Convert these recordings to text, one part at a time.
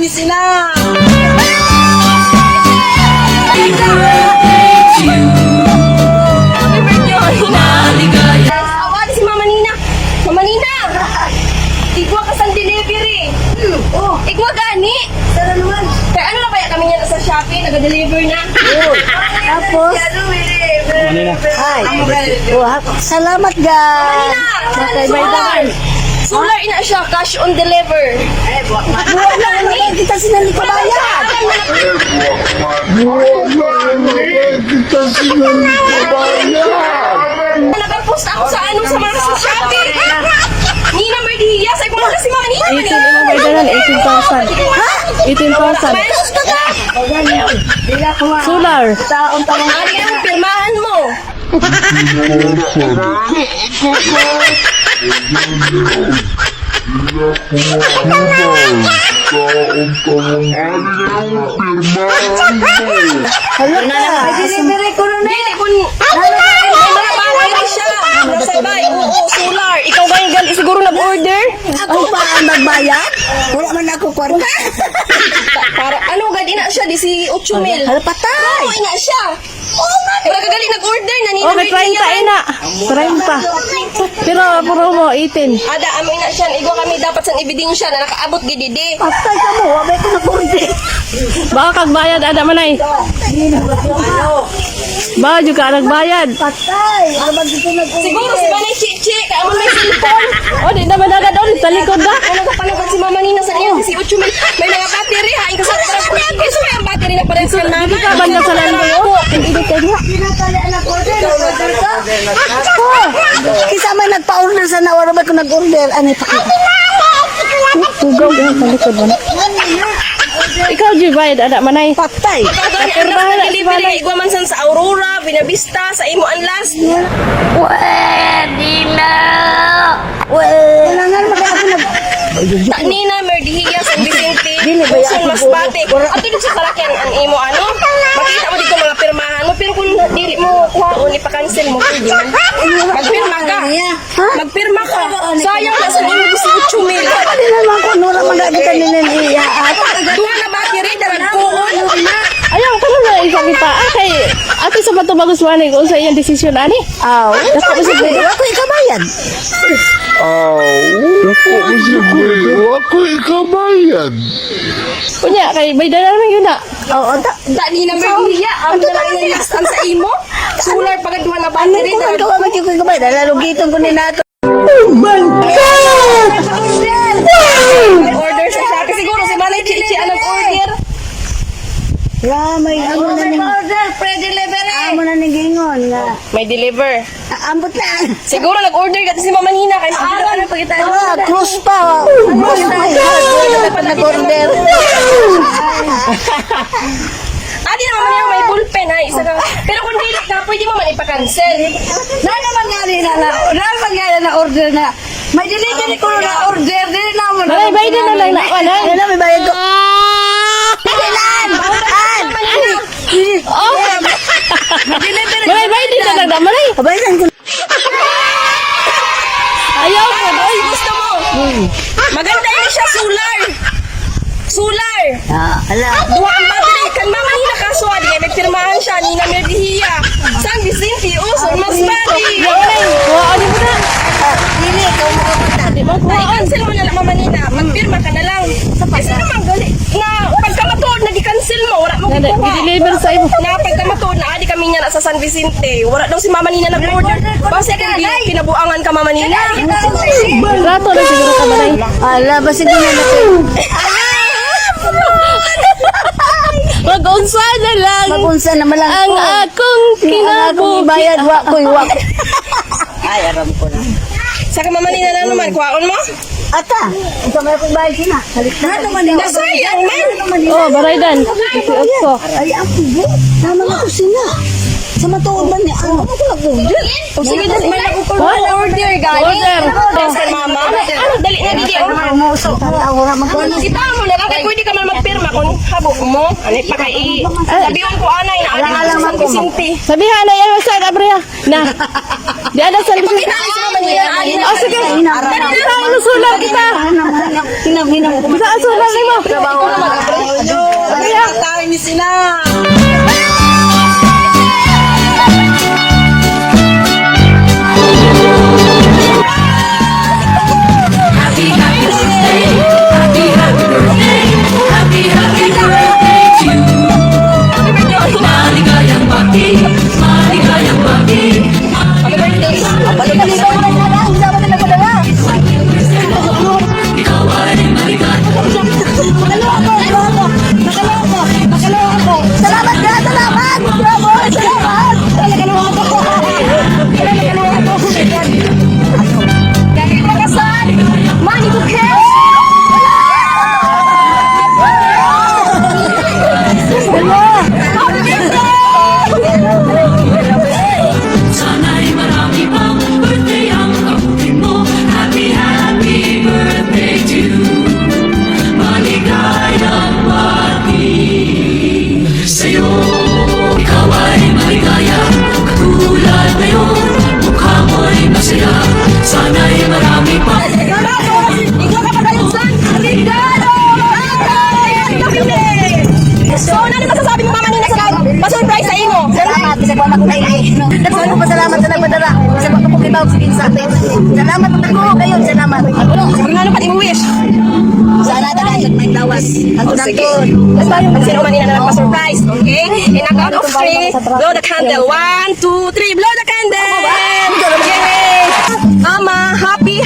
Promise na! Happy birthday, awali si Mama Nina. Mama Nina! Igwa ka sa delivery. Oh, igwa gani. Sana naman. Kaya ano na kaya kami niya sa Shopee, nag-deliver na. Tapos, ay, salamat guys. Solar! Solar ina siya, cash on deliver. Buwan na kita sinali ko bayan. Nag-post ako sa ano sa mga sa Shopee. Nina Merdia, sa ikong kasi mga Nina. 18 ilang baydanan, 18,000. Ha? 18,000. Mayroon ka ka. Solar. Ano yung pirmahan mo? Hala ka. Delivery ko na. Dili kun mga bagay siya. Sabay, oo, solar. Ikaw ba yung siguro nag-order? Ako pa ang magbayad? Wala man ako kwarta. Para ano gadi na siya di si 8,000. Hala patay. Oo, ina siya. Wala ka galing nag-order na Nina Oh, may 30 ina. 30. Pero puro mo, 18. Ada, amo ina siya. Igwa kami dapat sa ebidensya na nakaabot gididi. Patay ka mo. Wabay ko na kurente. Baka kagbayad, ada manay. Baka juga nagbayad. Patay. Ano ba dito Siguro si Manay Chichi, kaya mo may cellphone. Oh, di naman agad ulit. Sa likod na. Ano nagpapanood si Mama Nina sa niya, si 8,000. May mga battery ha, ikaw sa Kasi may ang battery na parehas ka namin. Hindi ka banda sa lalo. Hindi ka diha. Kisa may nagpa-order sa nawara ba ko nag-order? Ano pa ka? Tugaw yan sa likod mo. Ikaw, G-Bayad, ada manay. Patay. Pagkakataon na delivery, igwa man san sa Aurora, Binavista, sa Imo Anlas. Kailangan magkakapo nag... Ta Nina, Merdihiya, San Vicente, Dili ba yan? Quezon, Masbate. At dito sa Kalakyan, ang imo ano? Makita mo dito mga pirmahan mo, pero kung dili mo kuhaon, ipa-cancel mo, pwede man. Magpirma ka. Magpirma ka. Sayang na sa imo si 8,000. Hindi naman ko nura magkakita nila Duha na battery, daragpuon. Ayaw, kano na isa kita. Okay, ate sa matubagos manay kung sa iyang desisyon, ani? Aw. Ako ikabayan. Ako ikabayan. Kunya, kay baydanan naman yun na. Oo, Da Nina, Merdihiya, ang dalawa yung last sa imo. Solar, pagka duha na battery, Ano ko man ko ikabayan? Nalalugitan ko ni nato. order sa Shopee. Siguro si Manay Chichi ang nag-order. Ramay, amo na ning order, pre-delivery. Amo na ning gingon nga. May deliver. Ambot na. Siguro nag-order ka si Mama Nina kay maaral pag kita. Close pa. Close pa. Dapat nag-order. Adi naman niya may bullpen ha, isa ka. Pero kung dili ka, pwede mo man ipa-cancel. Na naman nga rin na order na. May delivery ko na order. Dili na mo. Manay, baydan na lang na. Manay. Ano may bayad ko? Dilan! Oh! Manay, baydan na lang na. Manay. Kabayan ko. Ayaw ko. Ay, gusto mo. Maganda yun siya, solar. Solar. Ala. Duha ang battery. Kan Mama Nina kaso, di kaya nagpirmahan siya. Nina Merdihiya. San Vicente, Uson, Masbate. Kuhaan mo na. Dili, ikaw mo kapatid. Di mo Ay, kuhaan. cancel mo na lang, Mama Nina. Magpirma ka na lang. Kasi naman, gali. Na, pagka matuod na di-cancel mo, wala mo kukuha. I-deliver sa imo. Na pagka matuod na, adi kami niya na sa San Vicente. Wala daw si Mama Nina nag-order. Basta kung di kinabuangan ka, Mama Nina. Rato na siguro ka, Manay. Ala, basta ko na Mag-unsa na lang Magunsa na malang ang akong Akong kinabuhi. ibayad, wa ko'y wa. Ay, aram ko na. Saka Mama Nina na naman, kuhaon mo? Ata, ito may akong bayad sina. Halit na naman yun. Nasayang man. Oh, baraydan. Isuot ko. Ay, ako po. Naman ako sina. Sa matuod man niya, ano ko nag-order? O sige, dali na order, gani. Order. Basta Mama. Ano, dali na, didi. Umuso ka na, wala mag-order. Kita mo na lang, kaya pwede ka man magpirma kung Habok mo. Ano pa kay sabihan ko anay na alam sa Vicente. Sabihan na yan sa Gabriel. Na. Di ada sa Vicente. Oh, sige. Kita inusulan kita. Kita asulan mo. Tayo ni sila. Salamat ka, salamat! Bravo! Salamat! Nagkalawa ko! Nagkalawa ko! Dahil makasal! Money to cash! Sana'y marami pang birthday ang abutin mo. Happy, happy birthday to you. Maligayang bati sa'yo. Ikaw ay maligaya, katulad ngayon. Mukha mo'y masaya. Sana'y marami pang Ikaw ka pa tayong son! Ligado! So, ano masasabi mo mama ni next time? Pa-surprise sa imo! Salamat sa buwan ako kayo. Nagsulo ko salamat sa nagpadala. Sa buwan ko kibaw si Kinsa. Salamat po ko kayo. Salamat. Ano pa i-wish? Sana tayo may tawas. Ang Sige. Let's tayo pag sino manina na nagpa-surprise. Okay? In a count of 3, blow the candle. 1, 2, 3, blow the candle! Yay! Mama, happy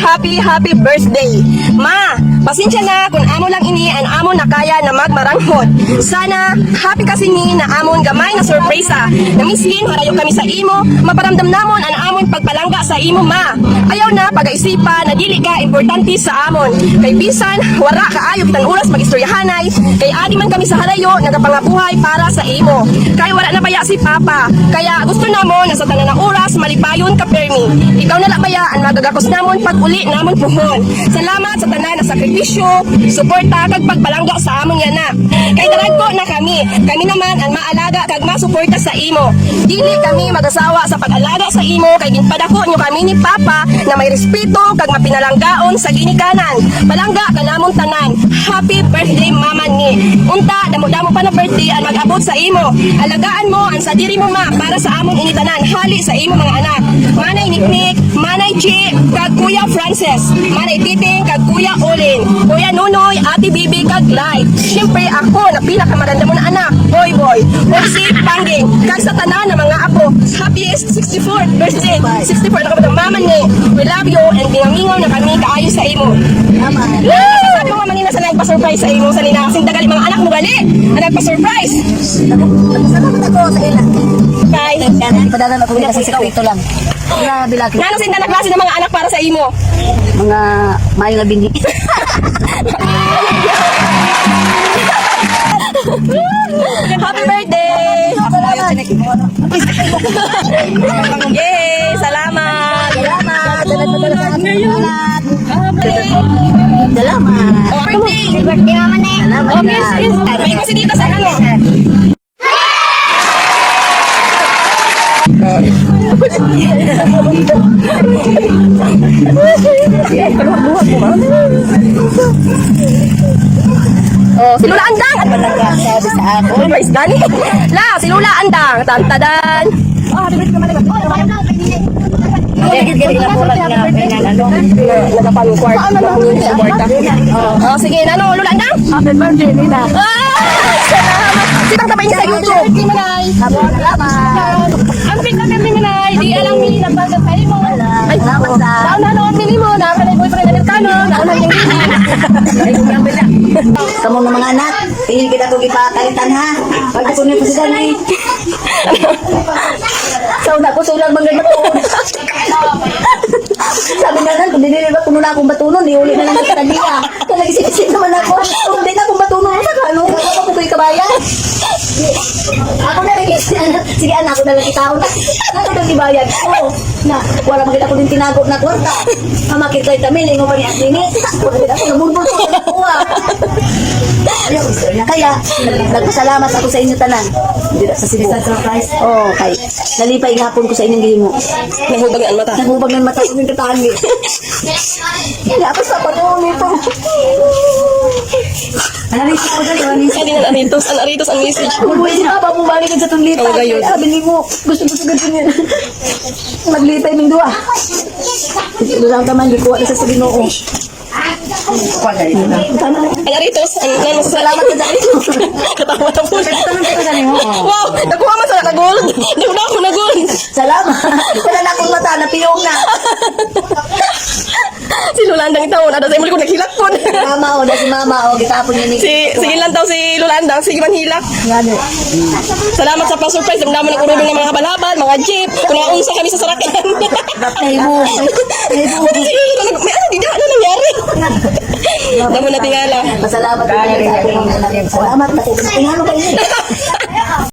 birthday. Ma, pasensya na kung amo lang ini ang amo na kaya na magmaranghod. Sana happy kasi ni na amon gamay na sorpresa. Na miskin harayo kami sa imo, maparamdam namon ang amon pagpalangga sa imo ma. Ayaw na pag-aisipa na dili ka importante sa amon. Kay bisan wara kaayo kitang oras magistoryahanay. Kay adi man kami sa halayo nagapangabuhay para sa imo. Kay wala na baya si Papa. Kaya gusto namon na sa tanan ng oras malipayon ka permi. Ikaw na lang baya ang magagakos namon pag uli namon puhon. Salamat sa tanan na sakripisyo, suporta kag pagpalangga sa amon yan na. Kay dalagko na kami. Kami naman ang maalaga kag masuporta sa imo. Dili kami magasawa sa pag-alaga sa imo kay ginpadako nyo kami ni Papa na may respeto kag mapinalanggaon sa ginikanan. Palangga ka namon tanan. Happy birthday mama ni. Unta damo-damo pa na birthday ang mag-abot sa imo. Alagaan mo ang sa diri mo ma para sa amon initanan hali sa imo mga anak. Manay Niknik, Manay Chi, kag Kuya Frances, Manay Titing, kag Kuya Olin, Kuya Nunoy, Ate Bibi, kag Light. Siyempre ako na pinakamaganda mo na anak, Boy, o si Pangging, kag sa tanan ng mga apo. Happiest 64th birthday, 64 na kapatang mama ni. We love you and gingamingaw na kami kaayo sa imo. Sabi mo mama nina sa nagpa-surprise sa imo sa nina kasing dagali mga anak mo gali ang nagpa-surprise. Salamat ako sa ila. Bye. Padala na ko kasi sekreto lang. Grabe laki. Nano sinta na klase ng mga anak para sa imo? Mga mayo na bindi. Happy birthday! Yay! Salamat! Salamat. Salamat. Oh, birthday! Birthday naman eh. Salamat. Oh, yes. May kasi dito sa ano? Oh, si Lula Andang! Ano ba Sabi sa ako. surprise gani? La, si Lula Andang! Tantadan! Oh, happy birthday ka Gigil na po lang na pinanalo. Nagapang-quart. Oh, sige, ano, Lula Andang? Happy birthday, Nina. Salamat! Sitang tabay niya sa YouTube! Salamat. Ang pink na kami Manay, di alam ni nagbagat tayo mo. Ay, Salamat sa... taon na noon mili mo, nakalay boyfriend Amerikano, nauna yung Kamu ng mga anak, tingin kita kong ipakalitan ha. Pag ako niya pasidan eh. Sa una ko, sulang maganda ko. Sabi na lang, kung dinilibat ko muna akong batunon, iuli na lang kita niya. Kaya nag-isip naman ako, kung di na akong batunon, sa ano, ako ko'y kabayan. Ako na rin, sige anak, ako na lang itaon. Ako na ibayad ko. Na, wala makita ko din tinago na kwarta. Mamakit tayo tamil, ingo pa ni Aklini. Ako na din ako, nabulbul ko. Ayaw ko istorya. Kaya, nagpasalamat ako sa inyo tanan. Hindi na sa Cebu. Surprise? Oo, kay. Nalipay gahapon ko sa inyong gihimo. Nahubag ang mata. Nagubag ng mata ko ng katangi. Tapos sa patuloy nito. Analisa ko dali, Hindi nga ang aritos ang message. Pwede na ba bumalik sa itong lipay? Oo, gayon. Sabi ni mo, gusto ganyan yan. Maglipay ming duwa. Ito lang taman, di kuha na sa Ginoo. Ang aritos, ang nano sa Salamat ka dali. katawa na po. Wow, nakuha man sa nag-gold. Nakuha ako na gold. Salamat. Wala na akong mata, napiyong na. Si Lulandang taon, ada sa imo ko naghilak po. Mama o, na si mama o, gitapon niya ni. Sige lang taw si Lulandang, sige man hilak. Gano. Salamat sa pa-surprise. Damdaman ng urubing ng mga habal-habal, mga jeep. Kung naunsa kami sa sarakan. Nahibo. Nahibo. May ano, di na nangyari. Damo na tingala. Pasalamat ka. Salamat na. Tingnan mo kayo.